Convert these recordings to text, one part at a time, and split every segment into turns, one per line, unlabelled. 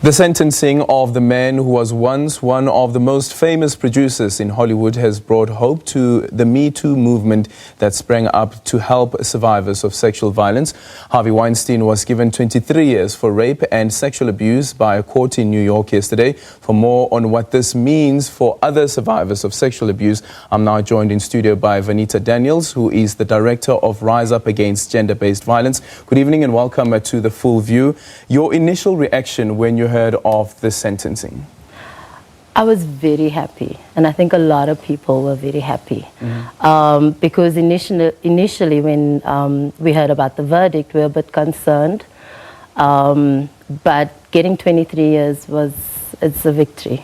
The sentencing of the man who was once one of the most famous producers in Hollywood has brought hope to the Me Too movement that sprang up to help survivors of sexual violence. Harvey Weinstein was given 23 years for rape and sexual abuse by a court in New York yesterday. For more on what this means for other survivors of sexual abuse, I'm now joined in studio by Vanita Daniels, who is the director of Rise Up Against Gender-Based Violence. Good evening and welcome to The Full View. Your initial reaction when you heard of the sentencing?
I was very happy, and I think a lot of people were very happy. Because initially when we heard about the verdict, we were a bit concerned, but getting 23 years it's a victory.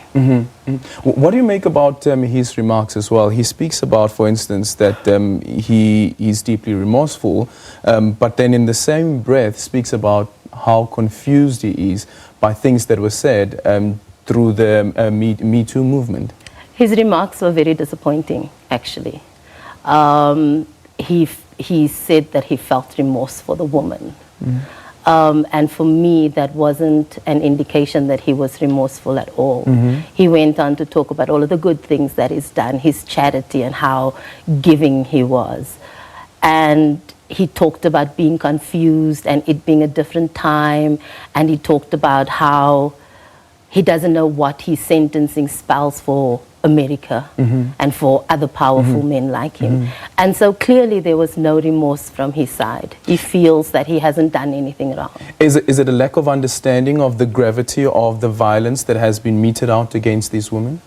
What do you make about his remarks as well? He speaks about, for instance, that he is deeply remorseful, but then in the same breath speaks about how confused he is by things that were said through the Me Too movement.
His remarks were very disappointing, actually. He said that he felt remorse for the woman. And for me, that wasn't an indication that he was remorseful at all. He went on to talk about all of the good things that he's done, his charity and how giving he was. And he talked about being confused and it being a different time. And he talked about how he doesn't know what his sentencing spells for America and for other powerful men like him. And so clearly there was no remorse from his side. He feels that he hasn't done anything wrong.
Is it a lack of understanding of the gravity of the violence that has been meted out against these women?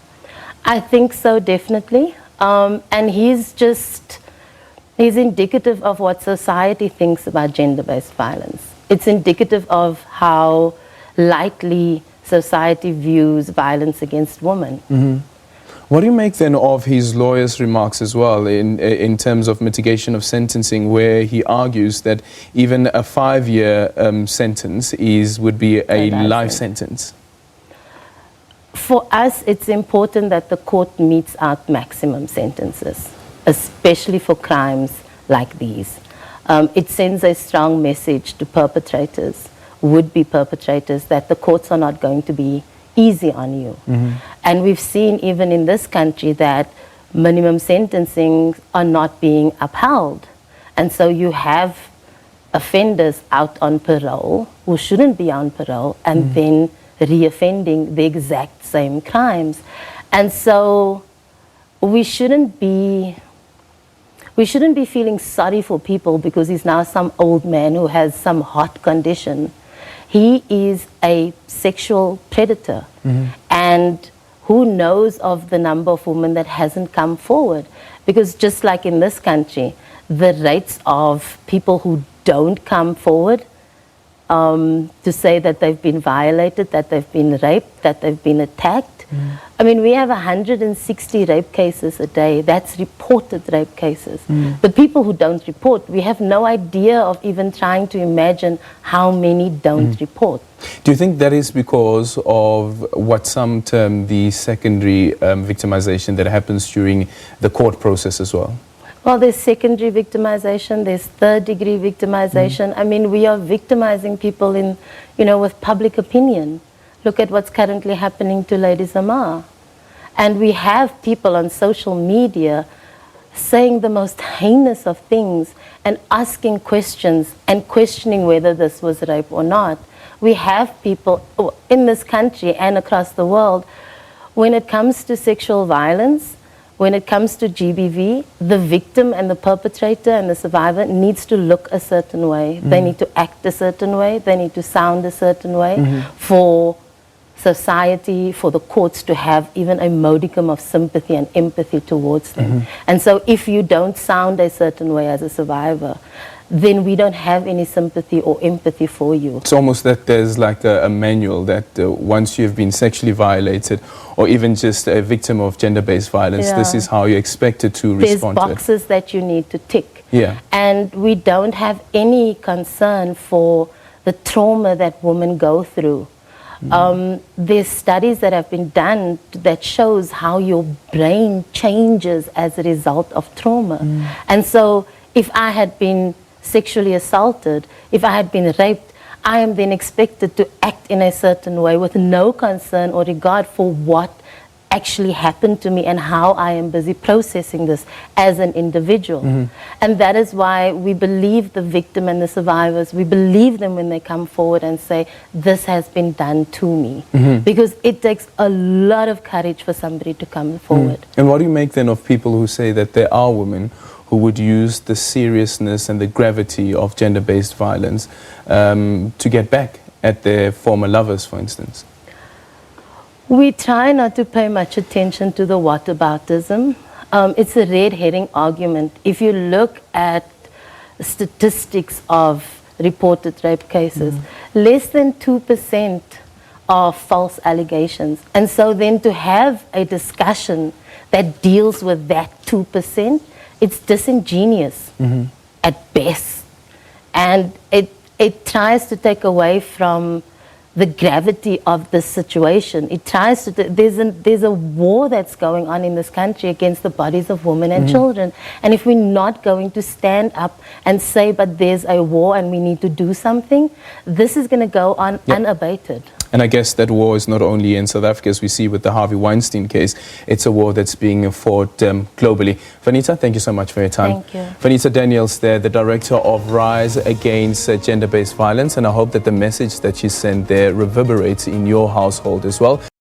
I think so, definitely. And he's indicative of what society thinks about gender-based violence. It's indicative of how lightly society views violence against women.
What do you make then of his lawyer's remarks as well in terms of mitigation of sentencing, where he argues that even a 5-year sentence would be a life sentence?
For us, it's important that the court metes out maximum sentences, especially for crimes like these. It sends a strong message to perpetrators, would-be perpetrators, that the courts are not going to be easy on you. And we've seen even in this country that minimum sentencing are not being upheld. And so you have offenders out on parole who shouldn't be on parole and then reoffending the exact same crimes. And so we shouldn't be feeling sorry for people because he's now some old man who has some heart condition. He is a sexual predator. And who knows of the number of women that hasn't come forward? Because just like in this country, the rates of people who don't come forward to say that they've been violated, that they've been raped, that they've been attacked. I mean, we have 160 rape cases a day. That's reported rape cases. The people who don't report, we have no idea of even trying to imagine how many don't report.
Do you think that is because of what some term the secondary victimization that happens during the court process as well?
Well, there's secondary victimization, there's third-degree victimization. I mean, we are victimizing people with public opinion. Look at what's currently happening to Lady Zamar. And we have people on social media saying the most heinous of things and asking questions and questioning whether this was rape or not. We have people in this country and across the world, when it comes to sexual violence, when it comes to GBV, the victim and the perpetrator and the survivor needs to look a certain way. They need to act a certain way. They need to sound a certain way for society, for the courts to have even a modicum of sympathy and empathy towards them. And so if you don't sound a certain way as a survivor, then we don't have any sympathy or empathy for you.
It's almost that there's like a manual that once you've been sexually violated or even just a victim of gender-based violence, this is how you're expected to respond to it.
There's boxes that you need to tick.
Yeah.
And we don't have any concern for the trauma that women go through. There's studies that have been done that shows how your brain changes as a result of trauma. And so if I had been sexually assaulted, if I had been raped, I am then expected to act in a certain way with no concern or regard for what actually happened to me and how I am busy processing this as an individual. And that is why we believe the victim and the survivors. We believe them when they come forward and say, this has been done to me. Because it takes a lot of courage for somebody to come forward.
And what do you make then of people who say that there are women who would use the seriousness and the gravity of gender-based violence to get back at their former lovers, for instance?
We try not to pay much attention to the whataboutism. It's a red herring argument. If you look at statistics of reported rape cases, less than 2% are false allegations. And so then to have a discussion that deals with that 2%, it's disingenuous at best. And it tries to take away from the gravity of the situation. It tries to, there's a war that's going on in this country against the bodies of women and children. And if we're not going to stand up and say, but there's a war and we need to do something, this is going to go on unabated.
And I guess that war is not only in South Africa, as we see with the Harvey Weinstein case. It's a war that's being fought globally. Vanita, thank you so much for your time.
Thank you.
Vanita Daniels there, the director of Rise Against Gender-Based Violence. And I hope that the message that you sent there reverberates in your household as well.